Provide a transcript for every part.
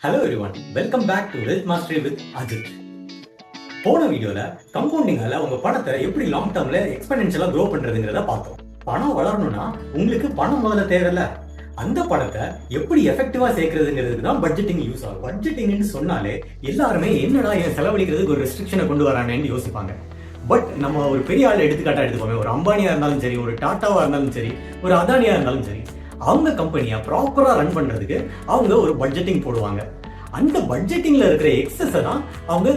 Hello everyone, welcome back to wealth mastery with Ajith. போன வீடியோல கம்பவுண்டிங்கால உங்க பணத்தை எப்படி லாங் டர்ம்ல எக்ஸ்பெனன்ஷியலா க்ரோ பண்றதுங்கிறத பார்த்தோம். பணம் வளரணும்னா உங்களுக்கு பணம் முதல்ல தேவையில்ல. அந்த பணத்தை எப்படி எஃபெக்டிவா சேர்க்கறதுங்கிறதுக்கு தான் பட்ஜெட்டிங் யூஸ் ஆகும். பட்ஜெட்டிங்னு சொன்னாலே எல்லாருமே என்னடா என் செலவழிக்கிறதுக்கு ஒரு ரெஸ்ட்ரிக்ஷனை கொண்டு வரானேன்னு யோசிப்பாங்க. பட் நம்ம ஒரு பெரிய ஆள் எடுத்துக்காட்டா எடுத்துக்கோமே, ஒரு அம்பானியா இருந்தாலும் சரி, ஒரு டாட்டாவா இருந்தாலும் சரி, ஒரு அதானியா இருந்தாலும் சரி, அவங்க கம்பெனியை ப்ராப்பரா ரன் பண்றதுக்கு அவங்க ஒரு பட்ஜெட்டிங் போடுவாங்க. அந்த பட்ஜெட்டிங்ல இருக்கிற எக்ஸஸை தான் அவங்க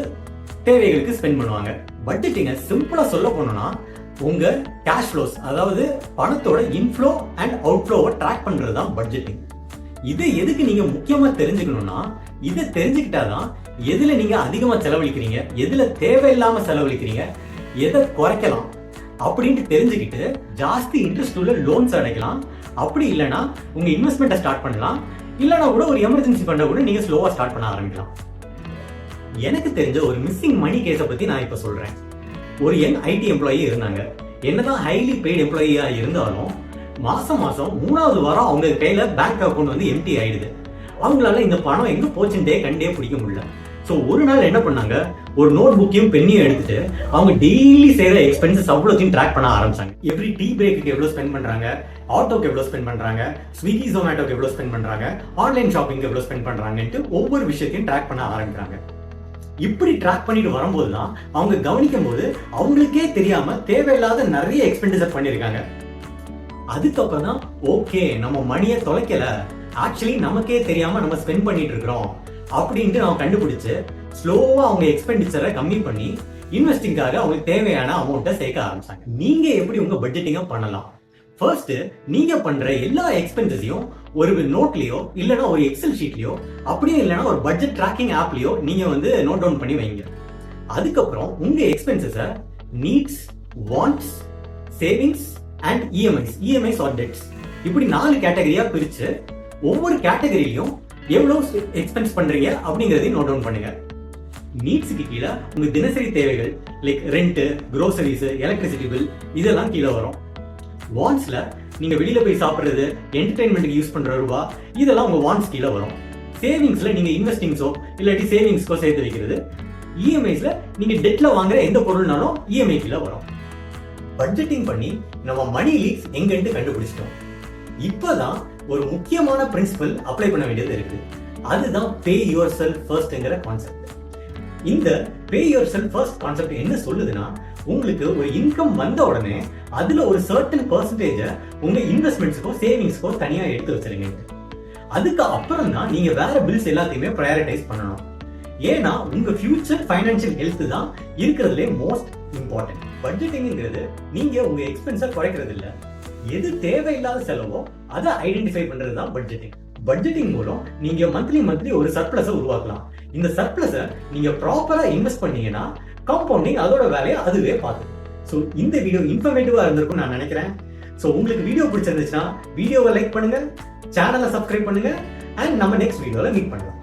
தேவைகளுக்கு ஸ்பெண்ட் பண்ணுவாங்க. பட்ஜெட்டிங்கை சிம்பிளா சொல்ல போனோம்னா உங்க கேஷ் ஃப்ளோஸ், அதாவது பணத்தோட இன்ஃப்ளோ அண்ட் அவுட்ஃப்ளோவை ட்ராக் பண்றது தான் பட்ஜெட்டிங். இதை எதுக்கு நீங்க முக்கியமா தெரிஞ்சுக்கணும்னா, இதை தெரிஞ்சுக்கிட்டாதான் எதுல நீங்க அதிகமா செலவழிக்கிறீங்க, எதுல தேவையில்லாம செலவழிக்கிறீங்க, எதை குறைக்கலாம் அப்படின்ட்டு தெரிஞ்சுக்கிட்டு ஜாஸ்தி இன்ட்ரெஸ்ட் உள்ள லோன்ஸ் அடைக்கலாம். அப்படி இல்லைன்னா உங்க இன்வெஸ்ட்மெண்ட்டை ஸ்டார்ட் பண்ணலாம். இல்லைன்னா கூட ஒரு எமர்ஜென்சி ஃபண்டை கூட நீங்க ஸ்லோவா ஸ்டார்ட் பண்ண ஆரம்பிக்கலாம். எனக்கு தெரிஞ்ச ஒரு மிஸ்ஸிங் மணி கேஸை பத்தி நான் இப்ப சொல்றேன். ஒரு யங் ஐடி எம்ப்ளாயி இருந்தாங்க. என்னதான் ஹைலி பெய்டு எம்ப்ளாயியா இருந்தாலும் மாசம் 3வது வாரம் அவங்க கையில பேங்க் அக்கௌண்ட் வந்து எம்டி ஆயிடுது. அவங்களால இந்த பணம் எங்க போச்சுட்டே கண்டே பிடிக்க முடியல. ஸோ ஒரு நாள் என்ன பண்ணாங்க, ஒரு நோட் புக்கையும் பெண்ணையும் எடுத்துட்டு அவங்க டெய்லி செய்யற எக்ஸ்பென்சஸ் அவ்வளோத்தையும் ட்ராக் பண்ண ஆரம்பிச்சாங்க. எவ்ரி டீ பிரேக்கு எவ்வளவு ஸ்பெண்ட் பண்றாங்க, ஆட்டோக்கு எவ்வளவு ஸ்பெண்ட் பண்றாங்க, ஸ்விக்கி ஜொமேட்டோக்கு எவ்வளவு ஸ்பெண்ட் பண்றாங்க, ஆன்லைன் ஷாப்பிங் எவ்வளவு ஸ்பெண்ட் பண்றாங்கன்ட்டு ஒவ்வொரு விஷயத்தையும் ட்ராக் பண்ண ஆரம்பிக்கிறாங்க. இப்படி ட்ராக் பண்ணிட்டு வரும்போது தான் அவங்க கவனிக்கும் போது அவங்களுக்கே தெரியாம தேவையில்லாத நிறைய எக்ஸ்பெண்டிச்சர் பண்ணிருக்காங்க. அதுக்கப்புறம் தான் ஓகே, நம்ம மணியை தொலைக்கல, ஆக்சுவலி நமக்கே தெரியாம நம்ம ஸ்பெண்ட் பண்ணிட்டு இருக்கிறோம் அப்படின்ட்டு அவங்க கண்டுபிடிச்சு ஸ்லோவா அவங்க எக்ஸ்பெண்டிச்சரை கம்மி பண்ணி இன்வெஸ்டிங்காக அவங்களுக்கு தேவையான அமௌண்ட்டை சேர்க்க ஆரம்பிச்சாங்க. நீங்க எப்படி உங்க பட்ஜெட்டிங்க பண்ணலாம்? ஃபர்ஸ்ட், நீங்க பண்ற எல்லா எக்ஸ்பென்சஸையும் ஒரு நோட்லயோ இல்லைன்னா ஒரு எக்ஸல் ஷீட்லயோ அப்படியே இல்லைன்னா ஒரு பட்ஜெட் ட்ராக்கிங் ஆப்லயோ நீங்க வந்து நோட் டவுன் பண்ணி வைங்க. அதுக்கப்புறம் உங்க எக்ஸ்பென்சஸை needs, wants, savings and EMIs or debts இப்படி 4 கேட்டகரியா பிரிச்சு ஒவ்வொரு கேட்டகரியிலையும் எவ்வளவு எக்ஸ்பென்ஸ் பண்றீங்க அப்படிங்கறதையும் நோட் டவுன் பண்ணுங்க. நீட்ஸுக்கு கீழே உங்க தினசரி தேவைகள் like rent, groceries, electricity bill இதெல்லாம் கீழே வரும். வாண்ட்ஸ்ல நீங்க வெளியில போய் சாப்பிடுறது, என்டர்டைன்மெண்ட்டுக்கு யூஸ் பண்ற ரூபா இதெல்லாம் உங்க வாண்ட்ஸ் கீழே வரும். சேவிங்ஸ்ல நீங்க இன்வெஸ்டிங்ஸோ இல்லாட்டி சேவிங்ஸ்க்கோ சேர்த்து வைக்கிறது. இஎம்ஐஸ்ல நீங்க டெட்ல வாங்குற எந்த பொருள்னாலும் இஎம்ஐ கீழே வரும். பட்ஜெட்டிங் பண்ணி நம்ம மணி லீக்ஸ் எங்கன்னு கண்டுபிடிச்சிட்டோம். இப்பதான் ஒரு முக்கியமான பிரின்சிபல் அப்ளை பண்ண வேண்டியது இருக்குது. அதுதான் பே யுவர் செல்ஃப் ஃபர்ஸ்ட்ங்கிற கான்செப்ட். இந்த பே யுவர் செல்ஃப் ஃபர்ஸ்ட் கான்செப்ட் என்ன சொல்லுதுன்னா, உங்களுக்கு ஒரு இன்கம் வந்த உடனே அதுல ஒரு சர்டன் பெர்சன்டேஜ் உங்க இன்வெஸ்ட்மெண்ட்ஸ்க்கோ சேவிங்ஸ்க்கோ தனியா எடுத்து வச்சிருங்க. அதுக்கு அப்புறம் தான் நீங்க வேற பில்ஸ் எல்லாத்தையுமே ப்ரையாரிட்டைஸ் பண்ணணும். ஏன்னா உங்க ஃபியூச்சர் ஃபைனான்சியல் ஹெல்த் தான் இருக்கிறதுலே மோஸ்ட் இம்பார்ட்டன்ட். பட்ஜெட்டிங்கிறது நீங்க உங்க எக்ஸ்பென்ஸை குறைக்கிறது இல்ல, எது தேவையில்லாத செலவோ அதை ஐடென்டிஃபை பண்றது தான் பட்ஜெட்டிங். பட்ஜெட்டிங் மூலம் நீங்க மந்த்லி ஒரு சர்ப்ளஸை உருவாக்கலாம். இந்த சர்ப்ளஸை நீங்க ப்ராப்பரா இன்வெஸ்ட் பண்ணீங்கன்னா காம்பவுண்டிங் அதோட வேலையை அதுவே பார்த்து. ஸோ இந்த வீடியோ இன்ஃபர்மேட்டிவா இருந்திருக்கும் நான் நினைக்கிறேன். ஸோ உங்களுக்கு வீடியோ பிடிச்சிருந்துச்சுன்னா வீடியோவை லைக் பண்ணுங்க, சேனலை சப்ஸ்கிரைப் பண்ணுங்க, அண்ட் நம்ம நெக்ஸ்ட் வீடியோல மீட் பண்ணலாம்.